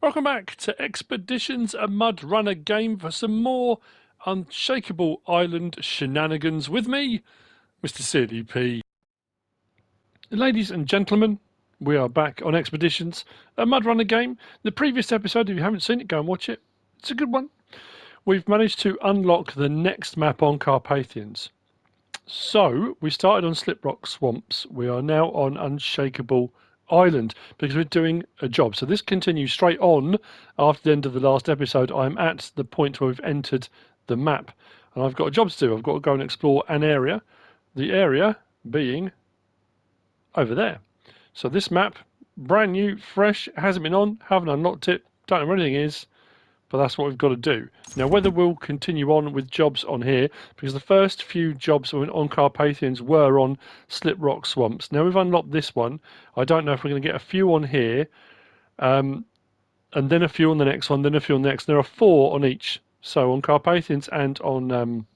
Welcome back to Expeditions, a Mudrunner game for some more Unshakable Island shenanigans with me, MrSealyp. Ladies and gentlemen, we are back on Expeditions, a Mudrunner game. The previous episode, if you haven't seen it, go and watch it. It's a good one. We've managed to unlock the next map on Carpathians. So, we started on Sliprock Swamps. We are now on Unshakable Island because we're doing a job. So this continues straight on after the end of the last episode. I'm at the point where we've entered the map and I've got a job to do. I've got to go and explore an area, the area being over there. So this map, brand new, fresh, hasn't been on, haven't unlocked it, don't know where anything is, but that's what we've got to do. Now, whether we'll continue on with jobs on here, because the first few jobs on Carpathians were on Sliprock Swamps. Now, we've unlocked this one. I don't know if we're going to get a few on here, and then a few on the next one, then a few on the next. There are 4 on each. So on Carpathians and on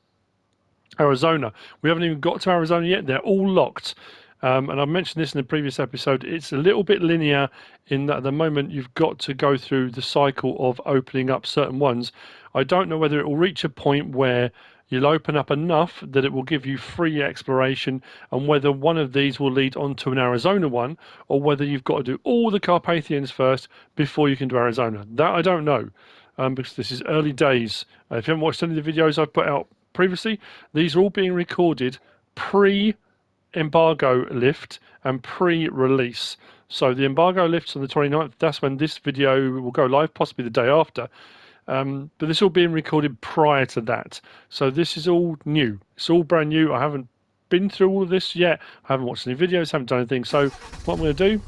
Arizona. We haven't even got to Arizona yet. They're all locked. And I mentioned this in the previous episode. It's a little bit linear in that at the moment you've got to go through the cycle of opening up certain ones. I don't know whether it will reach a point where you'll open up enough that it will give you free exploration, and whether one of these will lead on to an Arizona one, or whether you've got to do all the Carpathians first before you can do Arizona. That I don't know, because this is early days. If you haven't watched any of the videos I've put out previously, these are all being recorded pre-embargo lift and pre-release. So the embargo lifts on the 29th. That's when this video will go live, possibly the day after. But this is all being recorded prior to that. So this is all new. It's all brand new. I haven't been through all of this yet. I haven't watched any videos, haven't done anything. So what I'm going to do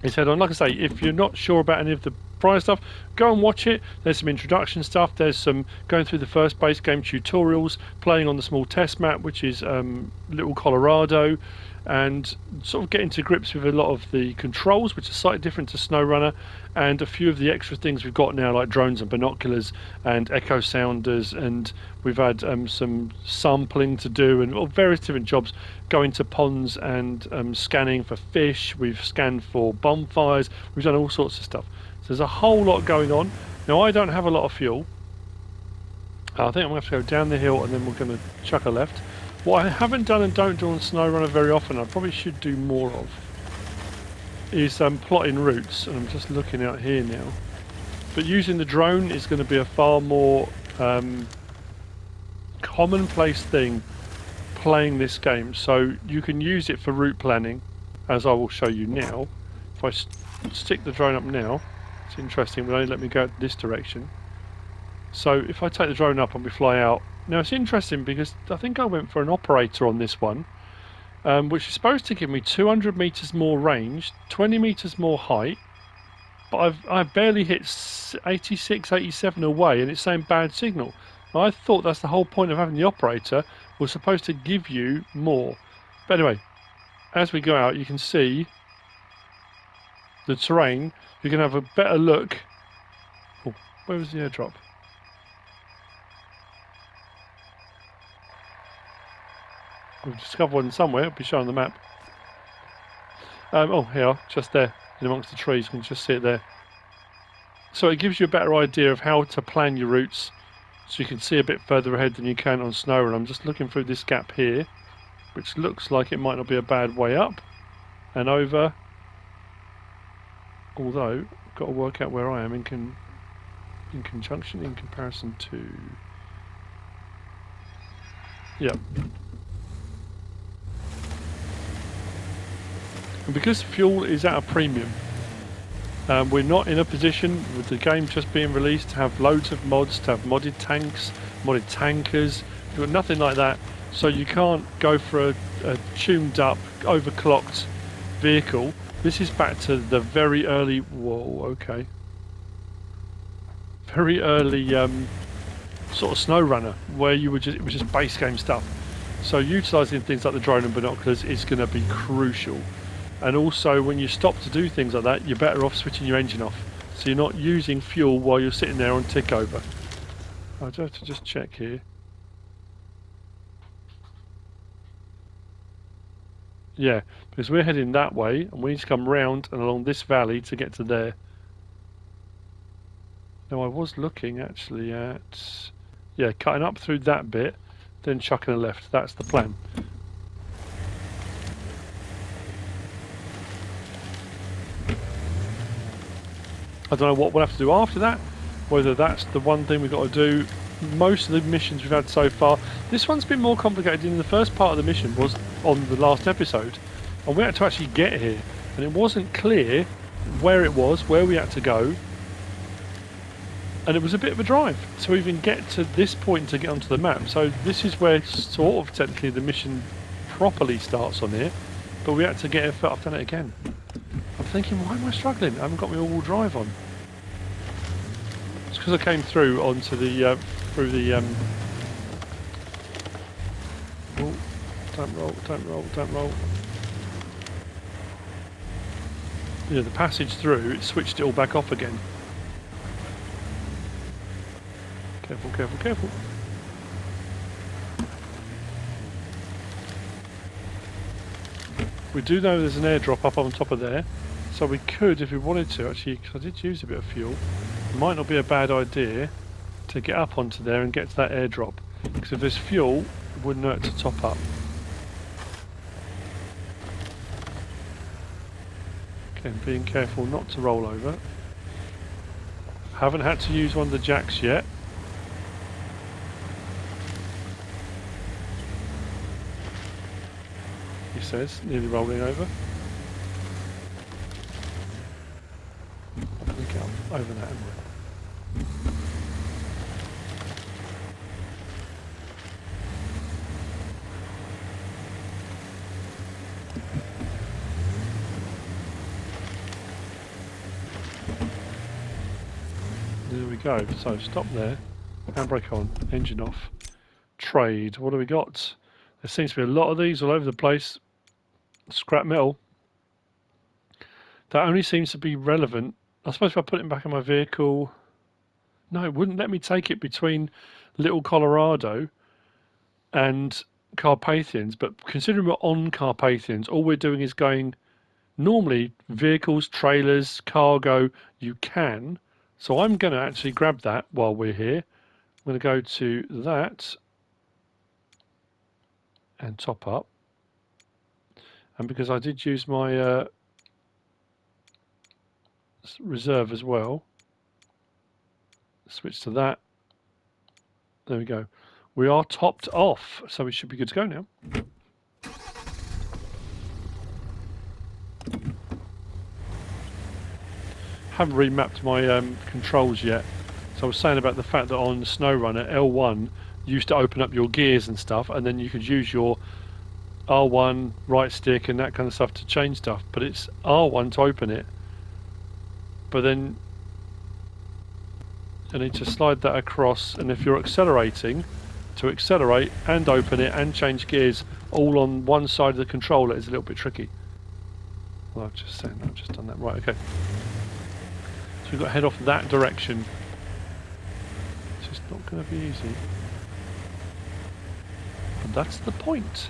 is head on. Like I say, if you're not sure about any of the prior stuff, go and watch it. There's some introduction stuff. There's some going through the first base game tutorials, playing on the small test map, which is Little Colorado, and sort of getting to grips with a lot of the controls, which are slightly different to SnowRunner, and a few of the extra things we've got now, like drones and binoculars and echo sounders, and we've had some sampling to do and various different jobs, going to ponds and scanning for fish. We've scanned for bonfires. We've done all sorts of stuff. So there's a whole lot going on. Now, I don't have a lot of fuel. I think I'm going to have to go down the hill and then we're going to chuck a left. What I haven't done and don't do on SnowRunner very often, I probably should do more of, is plotting routes. And I'm just looking out here now. But using the drone is going to be a far more commonplace thing playing this game. So you can use it for route planning, as I will show you now. If I stick the drone up now, it's interesting, but only let me go this direction. So if I take the drone up and we fly out, now it's interesting because I think I went for an operator on this one, which is supposed to give me 200 meters more range, 20 meters more height, but I barely hit 86, 87 away, and it's saying bad signal. Now, I thought that's the whole point of having the operator, was supposed to give you more. But anyway, as we go out, you can see the terrain. You can have a better look. Oh, where was the airdrop? We've discovered one somewhere. It'll be shown on the map. Oh, here, just there, in amongst the trees. You can just see it there. So it gives you a better idea of how to plan your routes, so you can see a bit further ahead than you can on snow. And I'm just looking through this gap here, which looks like it might not be a bad way up and over. Although, I've got to work out where I am in conjunction, in comparison to... Yeah. And because fuel is at a premium, we're not in a position, with the game just being released, to have loads of mods, to have modded tanks, modded tankers. We've got nothing like that. So you can't go for a tuned up, overclocked vehicle. This is back to the very early... Whoa, okay. Very early sort of SnowRunner, where it was just base game stuff. So utilising things like the drone and binoculars is going to be crucial. And also, when you stop to do things like that, you're better off switching your engine off, so you're not using fuel while you're sitting there on tick over. I do have to just check here. Yeah, because we're heading that way, and we need to come round and along this valley to get to there. Now I was looking actually at, yeah, cutting up through that bit, then chucking a left. That's the plan. I don't know what we'll have to do after that, whether that's the one thing we've got to do. Most of the missions we've had so far, this one's been more complicated in the first part of the mission was on the last episode, and we had to actually get here, and it wasn't clear where it was, where we had to go, and it was a bit of a drive to even get to this point to get onto the map. So this is where sort of technically the mission properly starts on here, but we had to get it. I've done it again. I'm thinking, why am I struggling? I haven't got my all-wheel drive on. It's because I came through onto the oh, don't roll, don't roll, don't roll. Yeah, the passage through, it switched it all back off again. Careful, careful, careful. We do know there's an airdrop up on top of there, so we could, if we wanted to, actually, because I did use a bit of fuel, it might not be a bad idea to get up onto there and get to that airdrop. Because if there's fuel, it wouldn't hurt to top up. Okay, being careful not to roll over. Haven't had to use one of the jacks yet. He says, nearly rolling over. I'm going to get up over that, haven't we? There we go. So stop there. Handbrake on. Engine off. Trade. What do we got? There seems to be a lot of these all over the place. Scrap metal. That only seems to be relevant. I suppose if I put it back in my vehicle... No, it wouldn't let me take it between Little Colorado and Carpathians. But considering we're on Carpathians, all we're doing is going... Normally, vehicles, trailers, cargo, you can. So I'm going to actually grab that while we're here. I'm going to go to that and top up. And because I did use my reserve as well, switch to that. There we go. We are topped off, so we should be good to go now. Haven't remapped my controls yet. So I was saying about the fact that on SnowRunner, L1 used to open up your gears and stuff, and then you could use your R1 right stick and that kind of stuff to change stuff, but it's R1 to open it, but then I need to slide that across, and if you're accelerating, to accelerate and open it and change gears all on one side of the controller is a little bit tricky. Well, I've just done that. Right, okay, so we've got to head off that direction. It's just not going to be easy, and that's the point.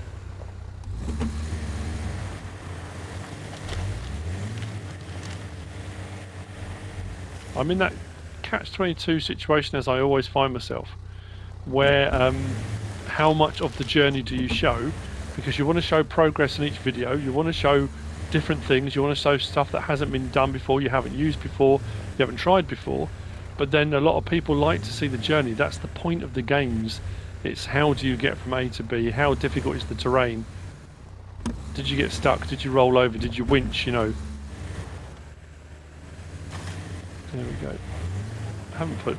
I'm in that catch-22 situation, as I always find myself, where how much of the journey do you show? Because you want to show progress in each video, you want to show different things, you want to show stuff that hasn't been done before, you haven't used before, you haven't tried before, but then a lot of people like to see the journey. That's the point of the games. It's how do you get from A to B, how difficult is the terrain, did you get stuck, did you roll over, did you winch, you know. There we go. I haven't put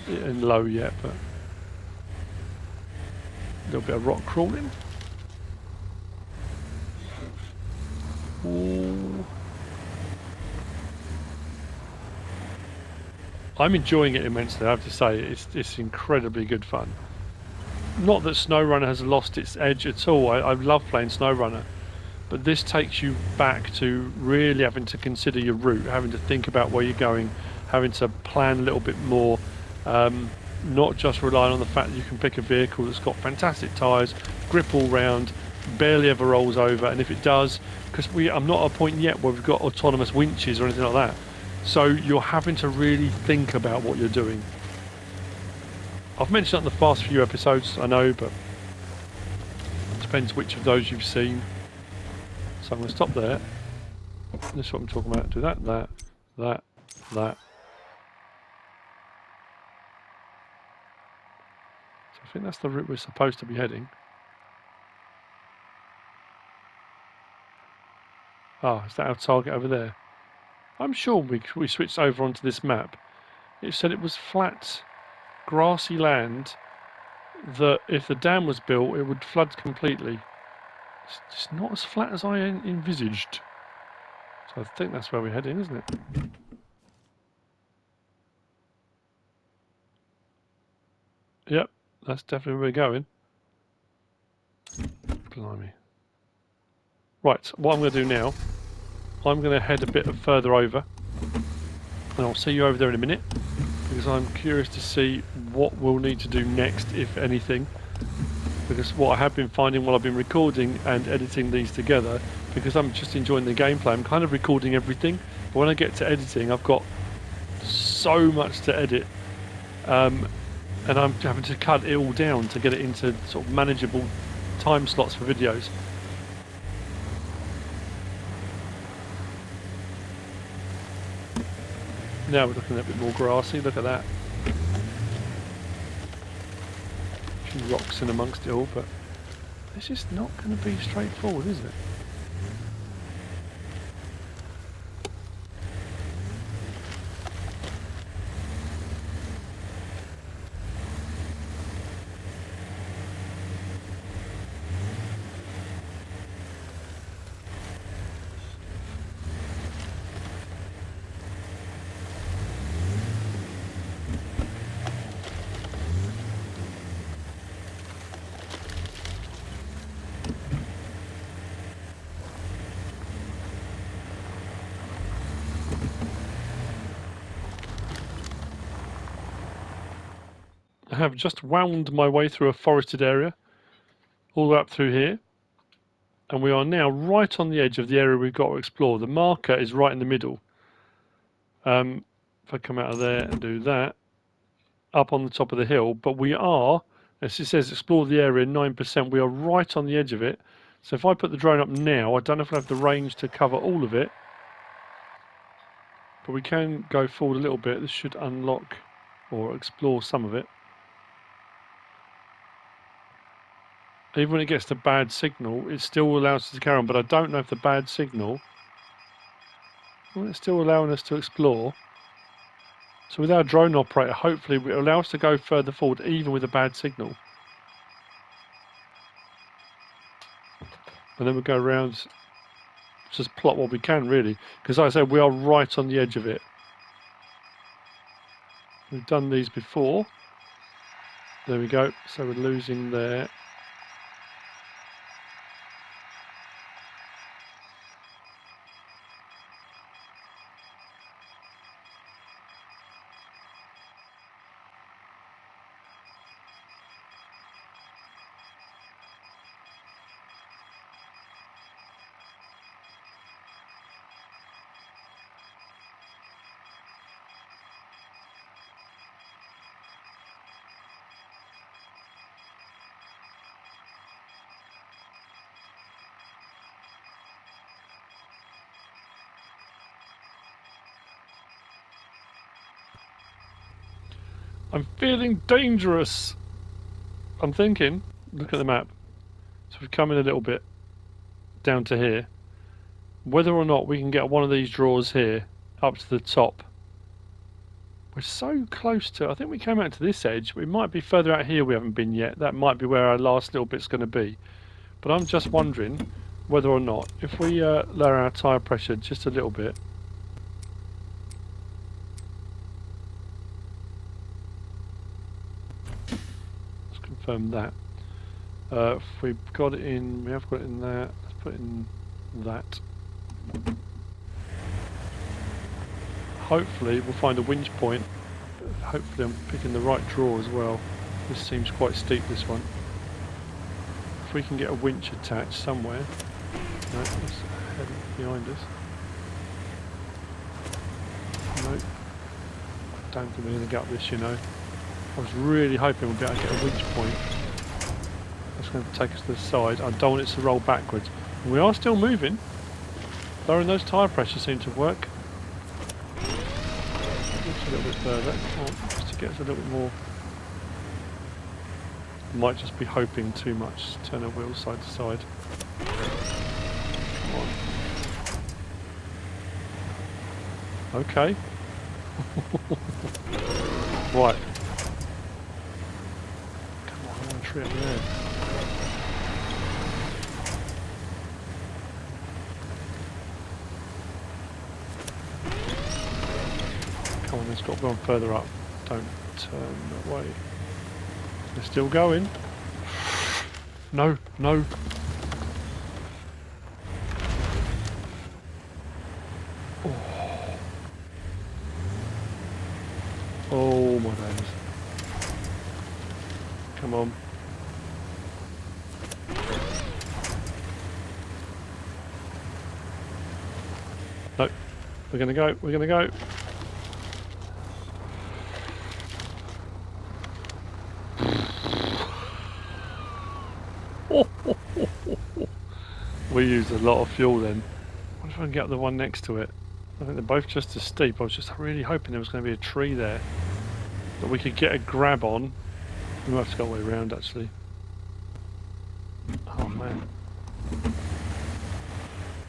it in low yet, but a little bit of rock crawling. Ooh. I'm enjoying it immensely, I have to say. It's incredibly good fun. Not that SnowRunner has lost its edge at all. I love playing SnowRunner, but this takes you back to really having to consider your route, having to think about where you're going, having to plan a little bit more, not just relying on the fact that you can pick a vehicle that's got fantastic tyres, grip all round, barely ever rolls over, and if it does, because I'm not at a point yet where we've got autonomous winches or anything like that, So you're having to really think about what you're doing. I've mentioned it in the past few episodes, I know, but it depends which of those you've seen. So I'm going to stop there. This is what I'm talking about. Do that, that, that, that. So I think that's the route we're supposed to be heading. Ah, is that our target over there? I'm sure we switched over onto this map. It said it was flat, grassy land that if the dam was built, it would flood completely. It's just not as flat as I envisaged. So I think that's where we're heading, isn't it? Yep, that's definitely where we're going. Blimey. Right, what I'm going to do now, I'm going to head a bit further over, and I'll see you over there in a minute, because I'm curious to see what we'll need to do next, if anything. Because what I have been finding while I've been recording and editing these together, because I'm just enjoying the gameplay, I'm kind of recording everything, but when I get to editing, I've got so much to edit, and I'm having to cut it all down to get it into sort of manageable time slots for videos. Now we're looking a bit more grassy, look at that. A few rocks in amongst it all, but it's just not going to be straightforward, is it? I have just wound my way through a forested area, all the way up through here, and we are now right on the edge of the area we've got to explore. The marker is right in the middle. If I come out of there and do that, up on the top of the hill, but we are, as it says, explore the area 9%, we are right on the edge of it. So if I put the drone up now, I don't know if I have the range to cover all of it, but we can go forward a little bit. This should unlock or explore some of it. Even when it gets to bad signal, it still allows us to carry on, but I don't know if the bad signal, well, it's still allowing us to explore. So with our drone operator, hopefully it will allow us to go further forward even with a bad signal. And then we'll go around, just plot what we can really, because like I said, we are right on the edge of it. We've done these before. There we go, so we're losing there. I'm feeling dangerous. I'm thinking, look at the map. So we've come in a little bit down to here. Whether or not we can get one of these drawers here up to the top. We're so close to, I think we came out to this edge. We might be further out here we haven't been yet. That might be where our last little bit's going to be. But I'm just wondering whether or not, if we lower our tyre pressure just a little bit. Let's confirm that. If we've got it in, we have got it in there. Let's put it in that. Hopefully we'll find a winch point. Hopefully I'm picking the right draw as well. This seems quite steep, this one. If we can get a winch attached somewhere. No, it's behind us. don't think we're going to get up this, you know. I was really hoping we'd be able to get a reach point. That's going to take us to the side. I don't want it to roll backwards. And we are still moving. Lowering those tyre pressures seem to work. Just a little bit further, just to get us a little bit more. Might just be hoping too much. Turn our wheels side to side. Come on. Okay. Right. Come on, I want a tree up there. Come on, it's got to go on further up. Don't turn that way. They're still going. No, no. Oh my days. Come on. No. We're gonna go, we're gonna go. We used a lot of fuel then. I wonder if I can get the one next to it. I think they're both just as steep. I was just really hoping there was going to be a tree there that we could get a grab on. We might have to go all the way around actually. Oh man.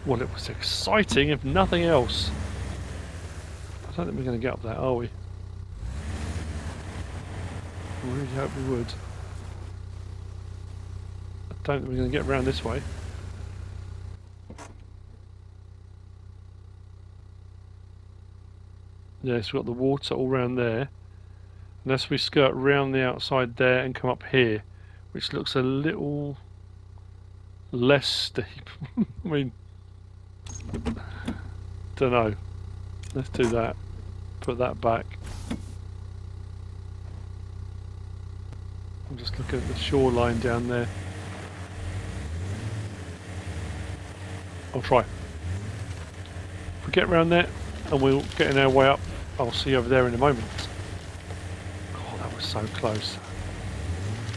Well, it was exciting if nothing else. I don't think we're going to get up there, are we? I really hope we would. I don't think we're going to get around this way. Yes, we've got the water all around there. Unless we skirt round the outside there and come up here, which looks a little less steep. I mean, don't know. Let's do that. Put that back. I'm just looking at the shoreline down there. I'll try. If we get around there and we'll get in our way up, I'll see you over there in a moment. Oh, that was so close.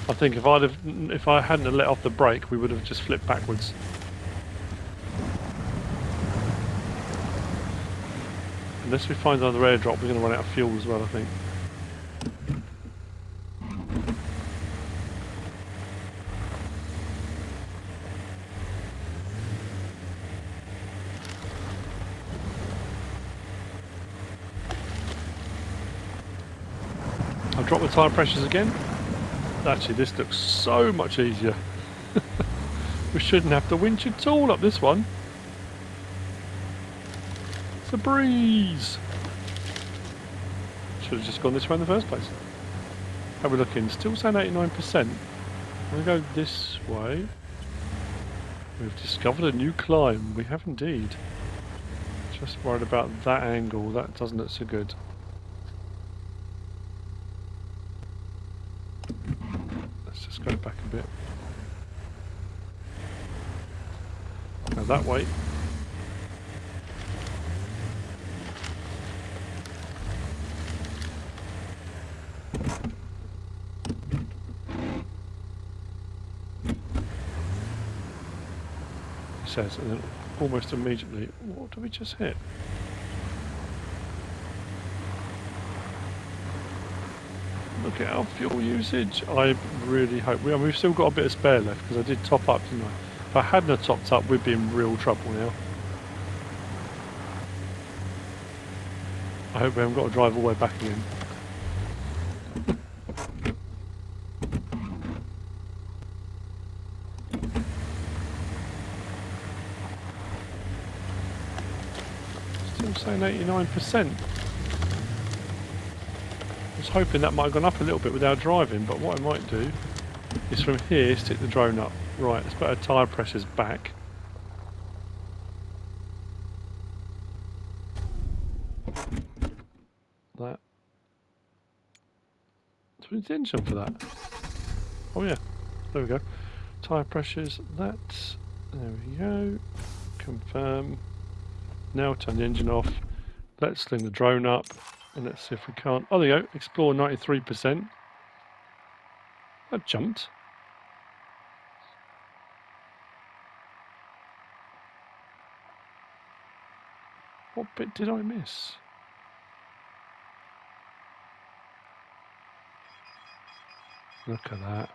I think if I hadn't have let off the brake, we would have just flipped backwards. Unless we find another airdrop, we're going to run out of fuel as well, I think. I'll drop the tyre pressures again. Actually, this looks so much easier. We shouldn't have to winch at all up this one. It's a breeze. Should have just gone this way in the first place. How are we looking? Still saying 89%. I'm going to go this way. We've discovered a new climb. We have indeed. Just worried about that angle. That doesn't look so good. Let's just go back a bit. Go that way. It says, and then almost immediately, what did we just hit? Look at our fuel usage. I really hope we've still got a bit of spare left because I did top up, didn't I? If I hadn't have topped up, we'd be in real trouble now. I hope we haven't got to drive all the way back again. Still saying 89%. I was hoping that might have gone up a little bit with our driving, but what I might do is from here stick the drone up. Right, let's put our tyre pressures back. That. So we need the engine for that. Oh yeah, there we go. Tyre pressures, that. There we go. Confirm. Now turn the engine off. Let's sling the drone up. And let's see if we can't. Oh, there you go. Explore 93%. That jumped. What bit did I miss? Look at that.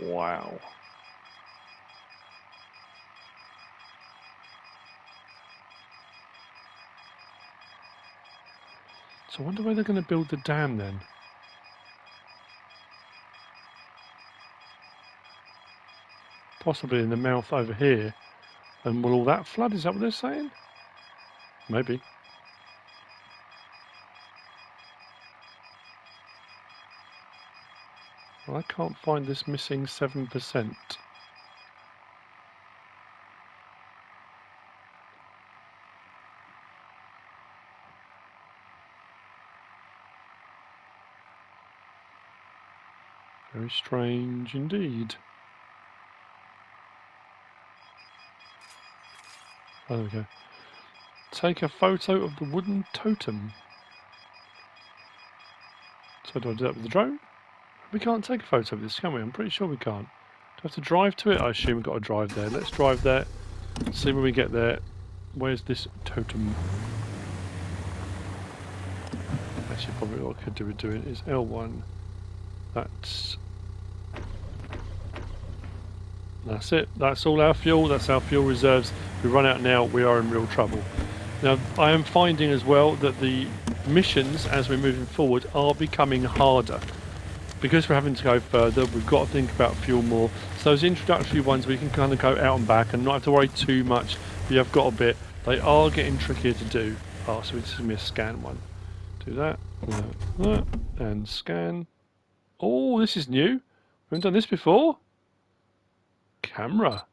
Wow. So I wonder where they're going to build the dam then. Possibly in the mouth over here. And will all that flood? Is that what they're saying? Maybe. Well, I can't find this missing 7%. Very strange indeed. Oh, there we go. Take a photo of the wooden totem. So do I do that with the drone? We can't take a photo of this, can we? I'm pretty sure we can't. Do I have to drive to it? I assume we've got to drive there. Let's drive there. See when we get there. Where's this totem? Actually, probably what I could do with doing is L1. That's it. That's all our fuel. That's our fuel reserves. If we run out now, we are in real trouble. Now, I am finding as well that the missions, as we're moving forward, are becoming harder. Because we're having to go further, we've got to think about fuel more. So those introductory ones, we can kind of go out and back and not have to worry too much. If you have got a bit, they are getting trickier to do. Oh, so this is going to be a scan one. Do that, and scan. Oh, this is new. We haven't done this before. Camera.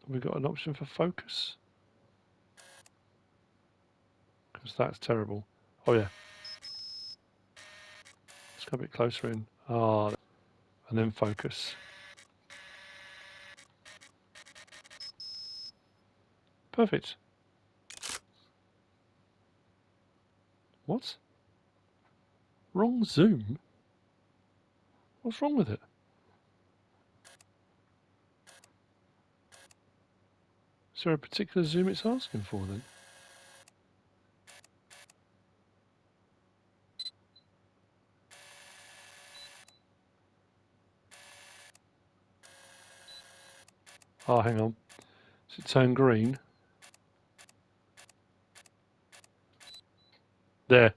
We've got an option for focus. Because that's terrible. Oh yeah. Let's go a bit closer in. Ah, and then focus. Perfect. What? Wrong zoom? What's wrong with it? Is there a particular zoom it's asking for then? Oh, hang on. Does it turn green? There.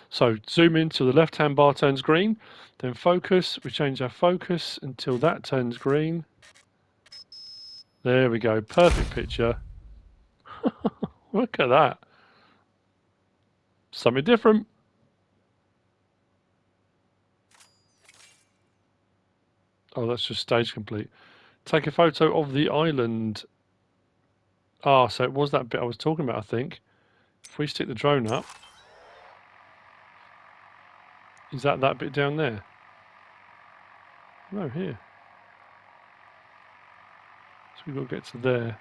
So zoom in till the left-hand bar turns green. Then focus. We change our focus until that turns green. There we go. Perfect picture. Look at that. Something different. Oh, that's just stage complete. Take a photo of the island. Ah, so it was that bit I was talking about, I think. If we stick the drone up, is that bit down there? No, here. So we've got to get to there.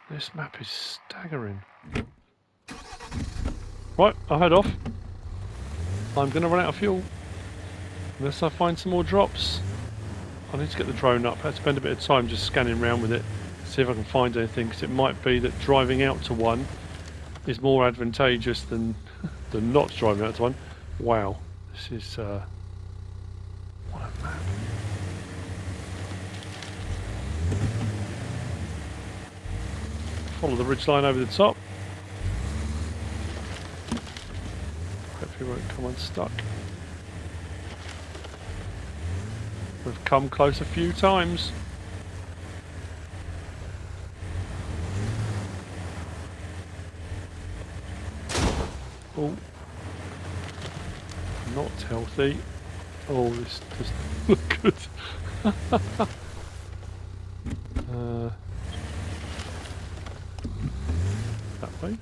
This map is staggering. Right, I'll head off. I'm going to run out of fuel. Unless I find some more drops. I need to get the drone up. I had to spend a bit of time just scanning around with it. See if I can find anything. Because it might be that driving out to one is more advantageous than not driving out to one. Wow. This is... what a map. Follow the ridgeline over the top. Hopefully it won't come unstuck. We've come close a few times. Oh. Not healthy. Oh, this doesn't look good. That way.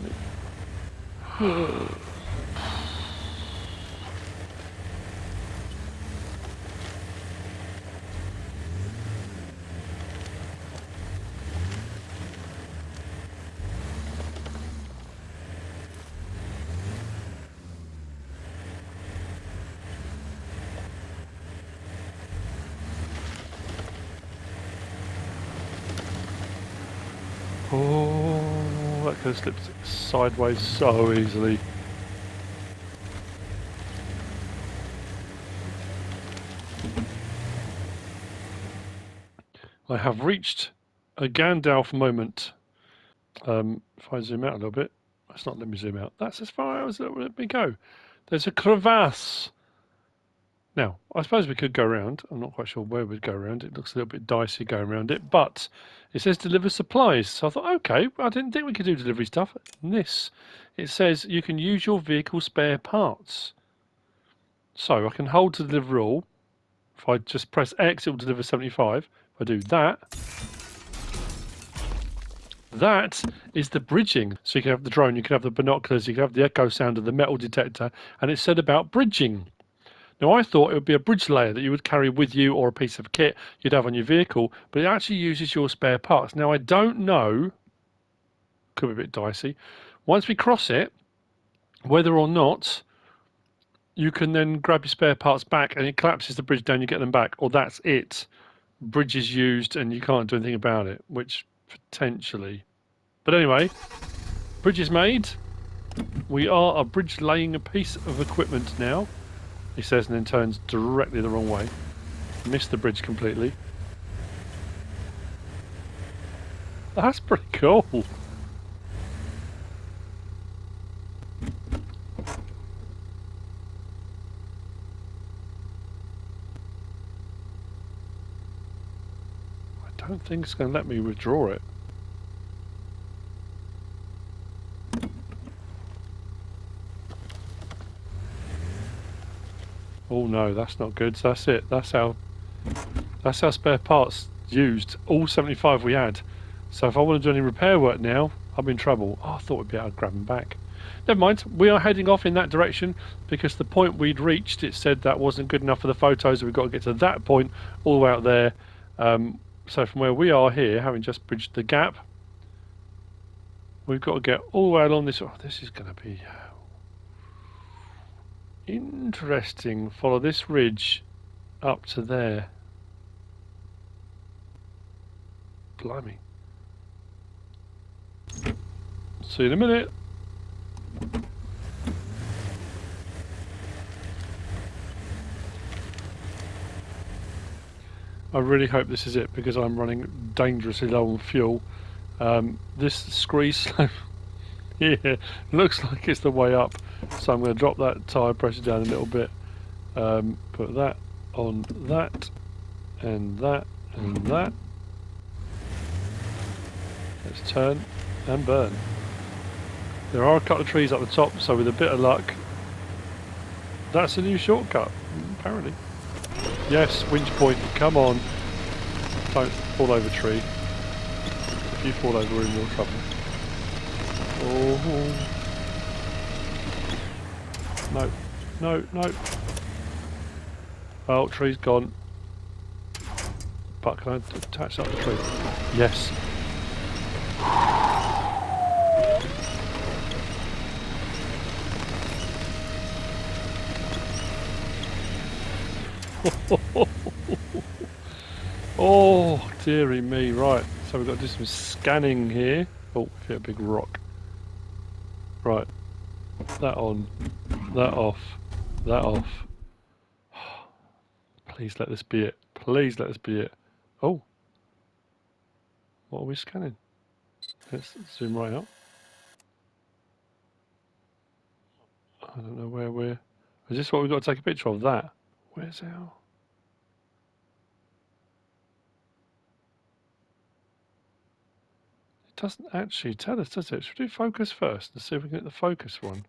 blimey. Oh, that could have slipped sideways so easily. I have reached a Gandalf moment. If I zoom out a little bit, that's not let me zoom out. That's as far as it will let me go. There's a crevasse. Now, I suppose we could go around. I'm not quite sure where we'd go around. It looks a little bit dicey going around it, but it says deliver supplies. So I thought, okay, I didn't think we could do delivery stuff. And this, it says you can use your vehicle spare parts. So I can hold to deliver all. If I just press X, it will deliver 75. If I do that, that is the bridging. So you can have the drone, you can have the binoculars, you can have the echo sounder, the metal detector, and it said about bridging. Now, I thought it would be a bridge layer that you would carry with you or a piece of kit you'd have on your vehicle, but it actually uses your spare parts. Now, I don't know, could be a bit dicey, once we cross it, whether or not you can then grab your spare parts back and it collapses the bridge down, you get them back, or that's it. Bridge is used and you can't do anything about it, which potentially. But anyway, bridge is made. We are a bridge laying a piece of equipment now. He says, and then turns directly the wrong way. Missed the bridge completely. That's pretty cool. I don't think it's going to let me withdraw it. Oh no, that's not good. So that's it. That's how spare parts used. All 75 we had. So if I want to do any repair work now, I'm in trouble. Oh, I thought we'd be able to grab them back. Never mind. We are heading off in that direction because the point we'd reached, it said that wasn't good enough for the photos. So we've got to get to that point all the way out there. So from where we are here, having just bridged the gap, we've got to get all the way along this. Oh, this is going to be interesting. Follow this ridge up to there. Blimey. See you in a minute. I really hope this is it because I'm running dangerously low on fuel. This squeeze slope here looks like it's the way up, so I'm going to drop that tyre pressure down a little bit. Put that on that and that and that. Let's turn and burn. There are a couple of trees up the top, so with a bit of luck, that's a new shortcut, apparently. Yes, winch point, come on. Don't fall over tree. If you fall over, we're in real trouble. Oh. No, no, no. Oh, tree's gone. But can I attach up the tree? Yes. Oh, dearie me. Right, so we've got to do some scanning here. Oh, hit a big rock. Right, that on, that off, that off. Please let this be it. Please let this be it. Oh, what are we scanning? Let's zoom right up. I don't know where we're... Is this what we've got to take a picture of? That? Where's our... It doesn't actually tell us, does it? Should we do focus first and see if we can get the focus one?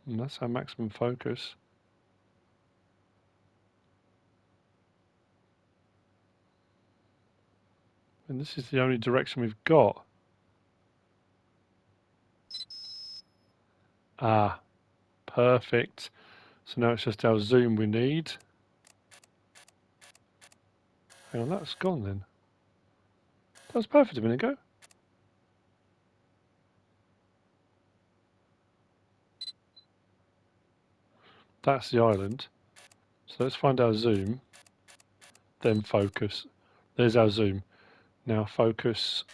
And that's our maximum focus. And this is the only direction we've got. Ah, perfect. So now it's just our zoom we need. Hang on, that's gone then. That was perfect a minute ago. That's the island. So let's find our zoom. Then focus. There's our zoom. Now focus.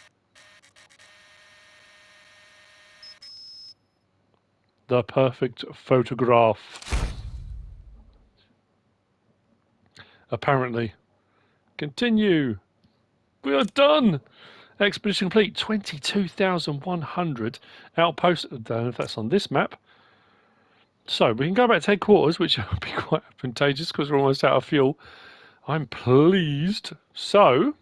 The perfect photograph. Apparently. Continue. We are done. Expedition complete. 22,100 outposts. I don't know if that's on this map. So we can go back to headquarters, which would be quite advantageous because we're almost out of fuel. I'm pleased. So,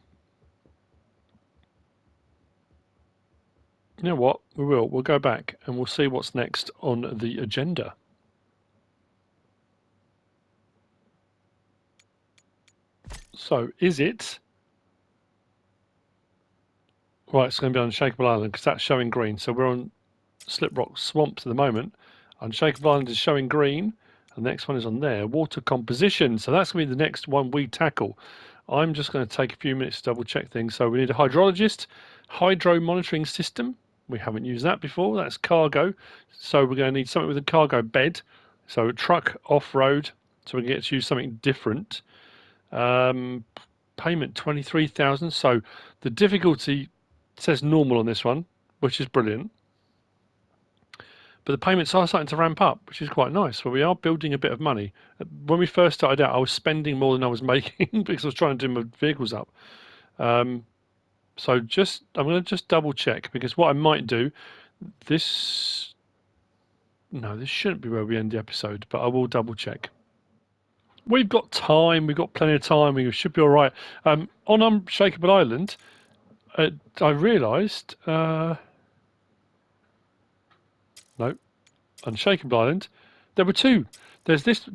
you know what? We will. We'll go back and we'll see what's next on the agenda. So, is it... Right, it's going to be Unshakable Island because that's showing green. So we're on Sliprock Swamps at the moment. Unshakable Island is showing green. The next one is on there. Water composition. So that's going to be the next one we tackle. I'm just going to take a few minutes to double check things. So we need a hydrologist, hydro monitoring system. We haven't used that before. That's cargo. So we're going to need something with a cargo bed. So truck off-road. So we can get to use something different. Payment 23,000. So the difficulty says normal on this one, which is brilliant. But the payments are starting to ramp up, which is quite nice. Well, we are building a bit of money. When we first started out, I was spending more than I was making because I was trying to do my vehicles up. So I'm going to just double check because what I might do, this shouldn't be where we end the episode, but I will double check. We've got time. We've got plenty of time. We should be all right. On Unshakable Island, I realised... No, Unshakable Island. There were two. There's this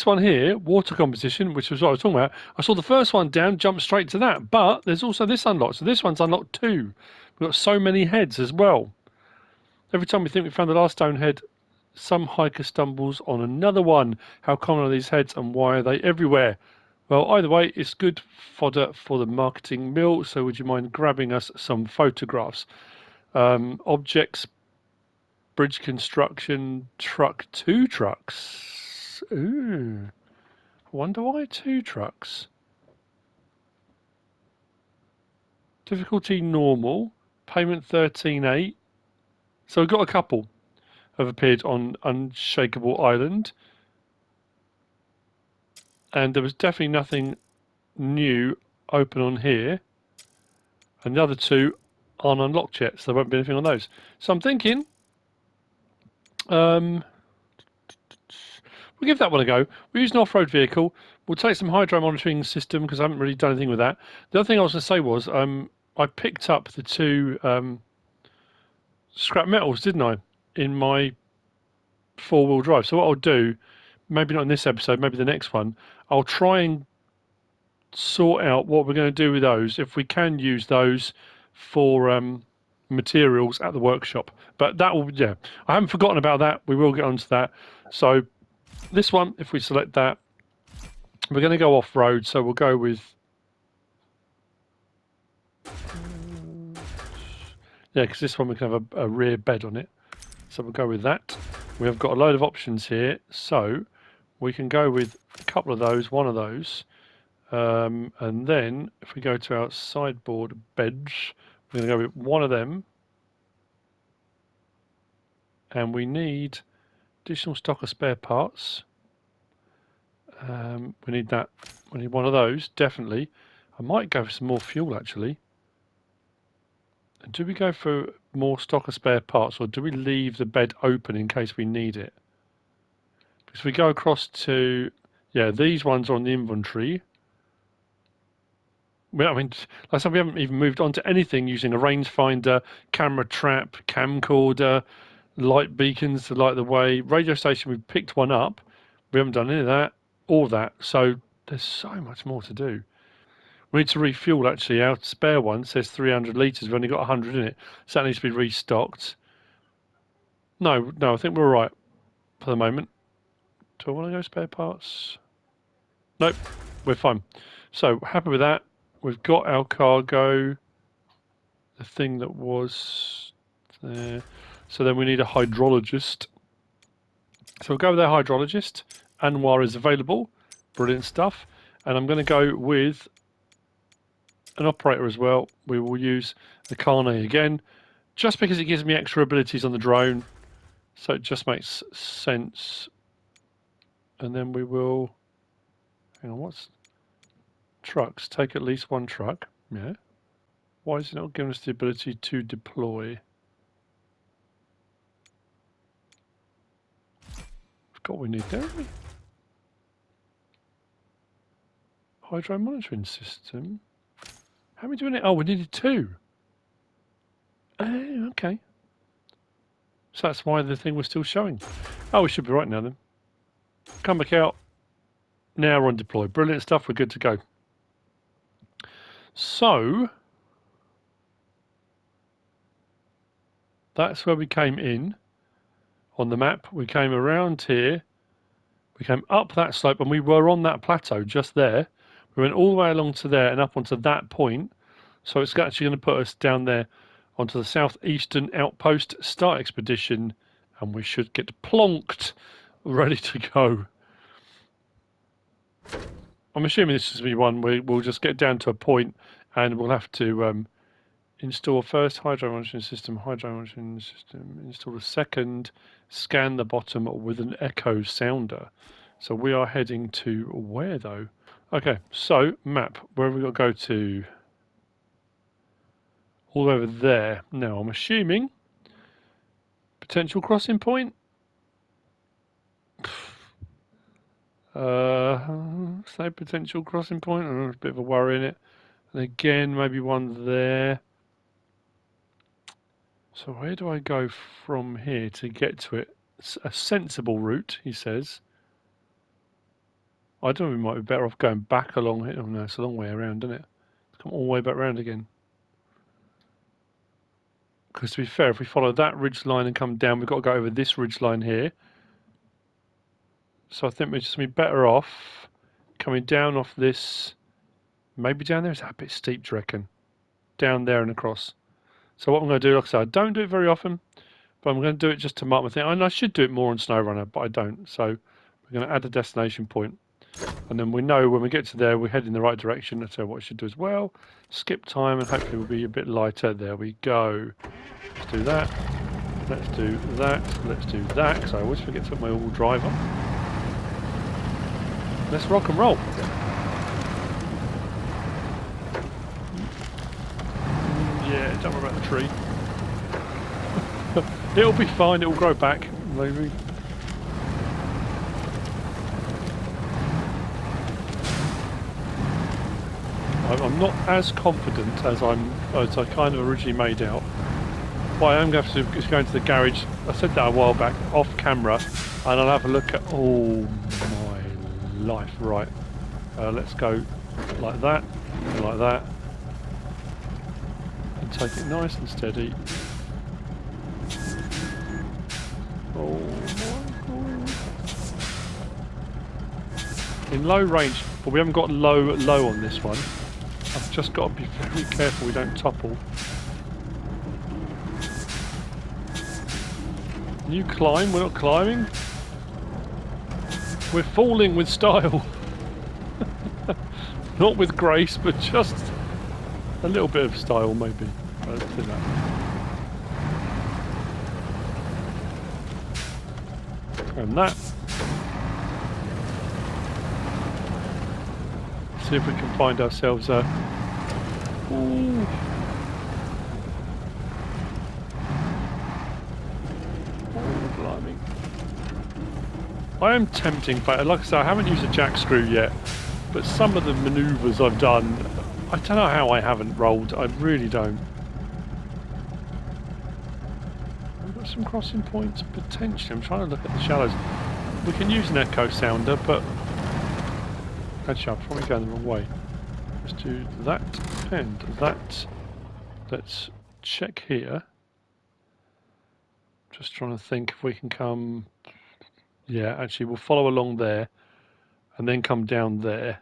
one here, water composition, which was what I was talking about. I saw the first one down, jumped straight to that. But there's also this unlocked. So this one's unlocked too. We've got so many heads as well. Every time we think we found the last stone head, some hiker stumbles on another one. How common are these heads and why are they everywhere? Well, either way, it's good fodder for the marketing mill. So would you mind grabbing us some photographs? Objects, bridge construction, two trucks. Ooh. I wonder why two trucks. Difficulty normal. Payment 13.8. So we've got a couple have appeared on Unshakable Island. And there was definitely nothing new open on here. And the other two aren't unlocked yet, so there won't be anything on those. So I'm thinking we'll give that one a go. We'll use an off-road vehicle. We'll take some hydro monitoring system because I haven't really done anything with that. The other thing I was going to say was I picked up the two scrap metals, didn't I, in my four-wheel drive. So what I'll do, maybe not in this episode, maybe the next one, I'll try and sort out what we're going to do with those, if we can use those for materials at the workshop. But that will, yeah, I haven't forgotten about that. We will get onto that. So this one, if we select that, we're going to go off-road, so we'll go with... Yeah, because this one we can have a rear bed on it. So we'll go with that. We have got a load of options here, so we can go with a couple of those, one of those. And then if we go to our sideboard beds, we're going to go with one of them. And we need additional stock of spare parts. We need that. We need one of those, definitely. I might go for some more fuel, actually. And do we go for more stock of spare parts, or do we leave the bed open in case we need it? Because we go across to... Yeah, these ones are on the inventory. Well, I mean, like I said, we haven't even moved on to anything using a rangefinder, camera trap, camcorder, light beacons to light the way. Radio station, we've picked one up. We haven't done any of that, all that. So there's so much more to do. We need to refuel, actually. Our spare one says 300 litres. We've only got 100 in it. So that needs to be restocked. No, I think we're all right for the moment. Do I want to go spare parts? Nope, we're fine. So, happy with that. We've got our cargo. The thing that was there. So then we need a hydrologist. So we'll go with our hydrologist. Anwar is available. Brilliant stuff. And I'm going to go with an operator as well. We will use the Carne again, just because it gives me extra abilities on the drone. So it just makes sense. And then we will... Hang on, what's... Trucks. Take at least one truck. Yeah. Why is it not giving us the ability to deploy? We've got what we need there, haven't we? Hydro monitoring system. How are we doing it? Oh, we needed 2. Oh, okay. So that's why the thing was still showing. Oh, we should be right now then. Come back out. Now we're on deploy. Brilliant stuff. We're good to go. So that's where we came in on the map. We came around here. We came up that slope and we were on that plateau just there. We went all the way along to there and up onto that point. So it's actually going to put us down there onto the southeastern outpost, start expedition, and we should get plonked, ready to go. I'm assuming this is one we'll just get down to a point and we'll have to install first hydro monitoring system, install the second, scan the bottom with an echo sounder. So we are heading to where though? Okay, so map, where have we got to go to? All over there. Now I'm assuming potential crossing point. Say potential crossing point. There's a bit of a worry in it. And again, maybe one there. So where do I go from here to get to it? It's a sensible route, he says. I don't know, we might be better off going back along here. Oh no, it's a long way around, isn't it? Come all the way back around again. Because to be fair, if we follow that ridge line and come down, we've got to go over this ridge line here. So I think we're just going to be better off coming down off this. Maybe down there is a bit steep, do you reckon? Down there and across. So what I'm going to do, like I said, I don't do it very often, but I'm going to do it just to mark my thing. And I should do it more on SnowRunner, but I don't. So we're going to add a destination point. And then we know when we get to there, we head in the right direction. So what I should do as well, skip time, and hopefully we'll be a bit lighter. There we go. Let's do that. Let's do that. Let's do that. Because I always forget to put my all drive on. Let's rock and roll. Yeah, don't worry about the tree. It'll be fine. It'll grow back, maybe. I'm not as confident as I kind of originally made out. What I am going to do is go into the garage. I said that a while back, off camera, and I'll have a look at. Oh my life! Right, let's go like that, and like that, and take it nice and steady. Oh my god! In low range, but we haven't got low on this one. I've just got to be very careful we don't topple. You climb, we're not climbing. We're falling with style. Not with grace, but just a little bit of style maybe. Let's do that. And that. See if we can find ourselves a... Ooh. Oh, blimey. I am tempting, but like I said, I haven't used a jack screw yet, but some of the manoeuvres I've done, I don't know how I haven't rolled, I really don't. We've got some crossing points potentially. I'm trying to look at the shallows. We can use an echo sounder, but actually, I'm probably going the wrong way. Let's do that and that. Let's check here. Just trying to think if we can come... Yeah, actually we'll follow along there and then come down there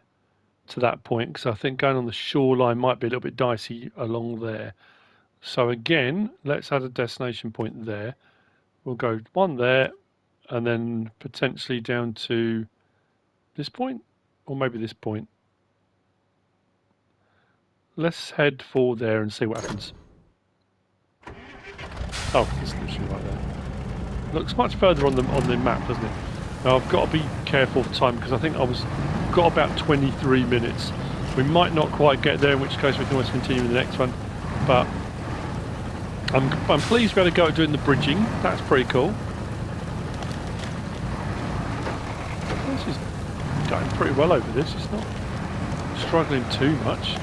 to that point, because I think going on the shoreline might be a little bit dicey along there. So again, let's add a destination point there. We'll go one there and then potentially down to this point, or maybe this point. Let's head for there and see what happens. Oh, it's literally right there. Looks much further on the map, doesn't it? Now I've got to be careful of time, because I think got about 23 minutes. We might not quite get there, in which case we can always continue in the next one. But I'm pleased we had a go at doing the bridging. That's pretty cool. This is going pretty well over this. It's not struggling too much.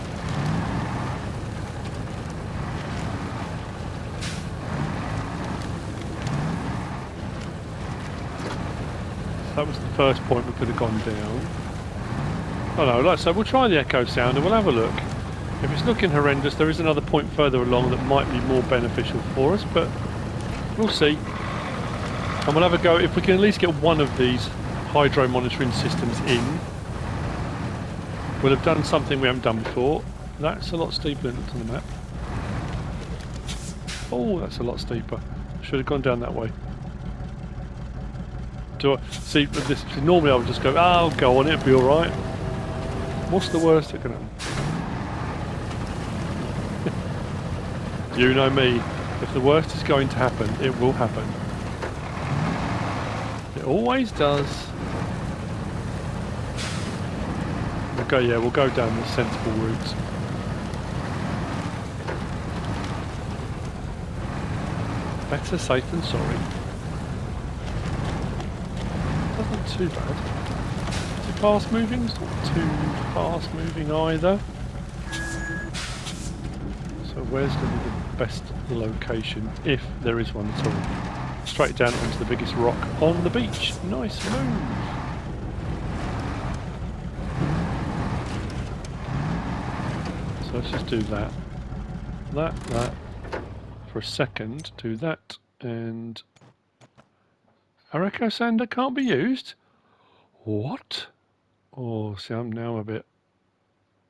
That was the first point we could have gone down. Oh no, like I said, we'll try the echo sound and we'll have a look. If it's looking horrendous, there is another point further along that might be more beneficial for us, but we'll see. And we'll have a go, if we can at least get one of these hydro monitoring systems in, we'll have done something we haven't done before. That's a lot steeper than it looked on the map. Oh, that's a lot steeper. Should have gone down that way. See, normally I would just go, oh, go on, it'll be alright. What's the worst that can happen? You know me, if the worst is going to happen, it will happen. It always does. We'll go down the sensible routes. Better safe than sorry. Not too bad. Too fast moving? It's not too fast moving either. So where's going to be the best location, if there is one at all? Straight down onto the biggest rock on the beach. Nice move. So let's just do that. That. For a second, do that, and... Our echo sander can't be used? What? Oh, see, I'm now a bit...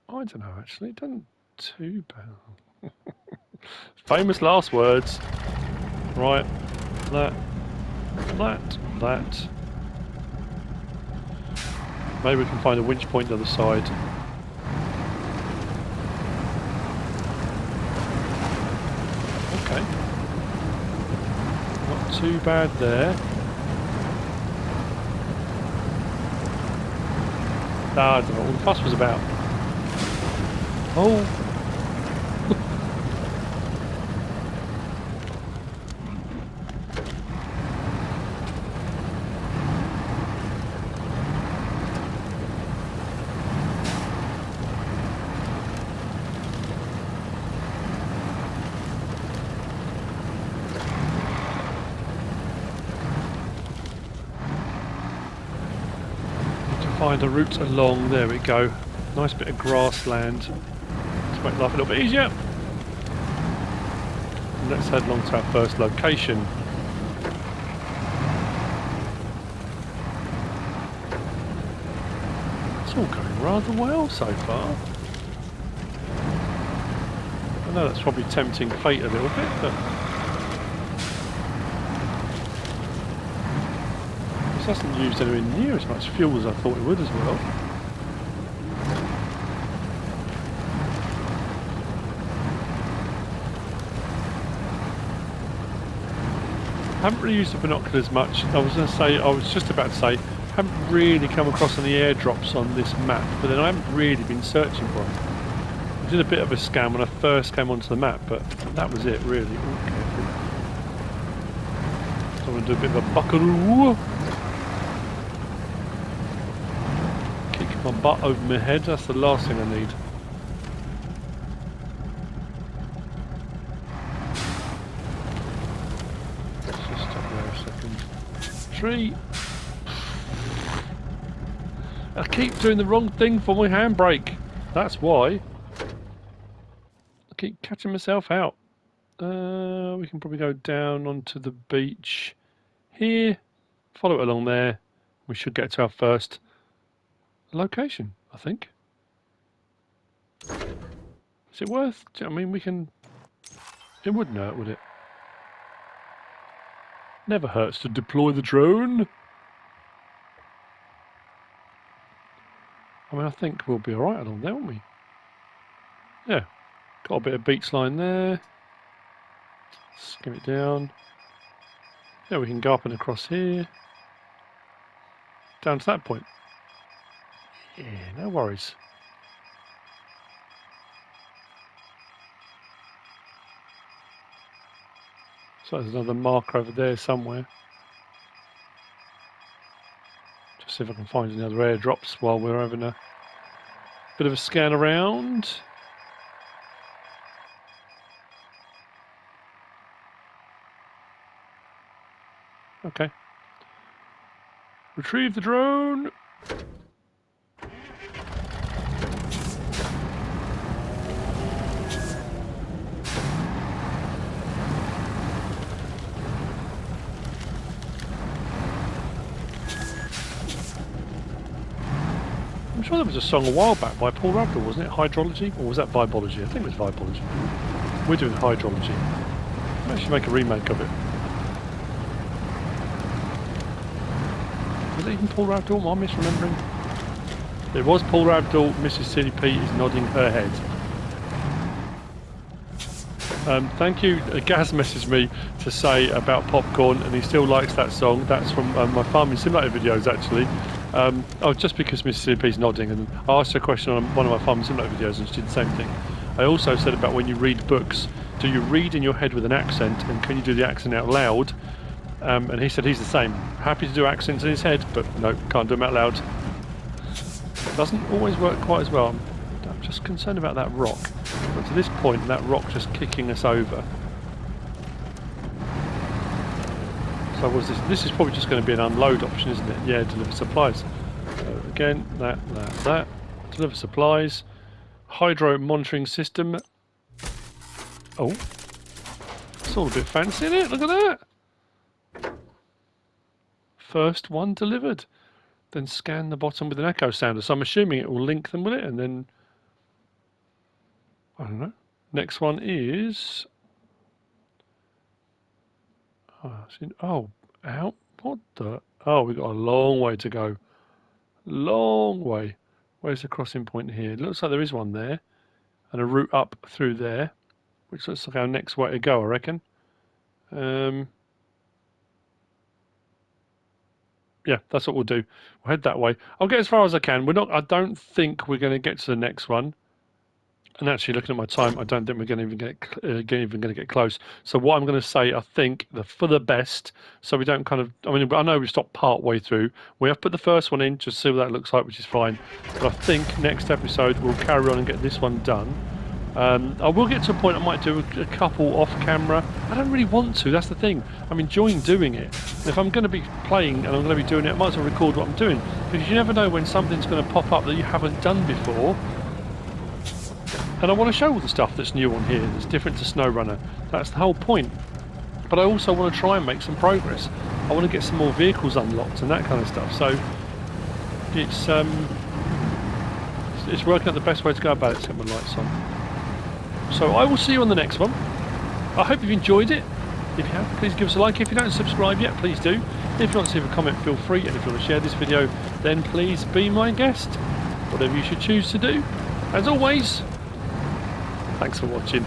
I don't know, actually. It doesn't too bad. Famous last words. Right. That. Maybe we can find a winch point the other side. Okay. Not too bad there. I don't know what the fuss was about. Oh. Find a route along, there we go. Nice bit of grassland to make life a little bit easier. And let's head along to our first location. It's all going rather well so far. I know that's probably tempting fate a little bit, but this hasn't used anywhere near as much fuel as I thought it would as well. I haven't really used the binoculars much. I was just about to say, haven't really come across any airdrops on this map, but then I haven't really been searching for them. I did a bit of a scan when I first came onto the map, but that was it really. Ooh, careful. So I'm going to do a bit of a buckaroo. Kick my butt over my head, that's the last thing I need. Let's just stop there a second. Tree. I keep doing the wrong thing for my handbrake. That's why I keep catching myself out. We can probably go down onto the beach here, follow it along there. We should get to our first location, I think. Is it worth? I mean, we can... It wouldn't hurt, would it? Never hurts to deploy the drone. I mean, I think we'll be alright along there, won't we? Yeah. Got a bit of beach line there. Skim it down. Yeah, we can go up and across here. Down to that point. Yeah, no worries. So there's another marker over there somewhere. Just see if I can find any other airdrops while we're having a bit of a scan around. Okay. Retrieve the drone. I'm sure there was a song a while back by Paul Rabdal, wasn't it? Hydrology? Or was that Vibology? I think it was Vibology. We're doing Hydrology. Maybe I should make a remake of it. Was it even Paul Rabdal? Am I misremembering? It was Paul Rabdal. MrSealyp is nodding her head. Thank you. Gaz messaged me to say about popcorn, and he still likes that song. That's from my Farming Simulator videos, actually. Oh, just because MrSealyp is nodding, and I asked her a question on one of my Farming Simulator videos, and she did the same thing. I also said about when you read books, do you read in your head with an accent, and can you do the accent out loud? And he said he's the same. Happy to do accents in his head, but no, can't do them out loud. Doesn't always work quite as well. I'm just concerned about that rock. But to this point, that rock just kicking us over. So was this? This is probably just going to be an unload option, isn't it? Yeah, deliver supplies. So again, that. Deliver supplies. Hydro monitoring system. Oh, it's all a bit fancy, isn't it? Look at that. First one delivered. Then scan the bottom with an echo sounder. So I'm assuming it will link them with it, and then I don't know. Next one is oh, out. What the? Oh, we've got a long way to go. Long way. Where's the crossing point here? It looks like there is one there, and a route up through there, which looks like our next way to go, I reckon. Yeah, that's what we'll do. We'll head that way. I'll get as far as I can. I don't think we're going to get to the next one. And actually, looking at my time, I don't think we're going to get close. So what I'm going to say, I think, for the best, so we don't kind of... I mean, I know we stopped part way through. We have put the first one in, just see what that looks like, which is fine. But I think next episode, we'll carry on and get this one done. I will get to a point I might do a couple off camera. I don't really want to, that's the thing. I'm enjoying doing it. And if I'm going to be playing and I'm going to be doing it, I might as well record what I'm doing. Because you never know when something's going to pop up that you haven't done before. And I want to show all the stuff that's new on here, that's different to SnowRunner. That's the whole point. But I also want to try and make some progress. I want to get some more vehicles unlocked and that kind of stuff. So it's working out the best way to go about it. Let's get my lights on. So I will see you on the next one. I hope you've enjoyed it. If you have, please give us a like. If you don't subscribe yet, please do. If you want to leave a comment, feel free. And if you want to share this video, then please be my guest. Whatever you should choose to do. As always, thanks for watching.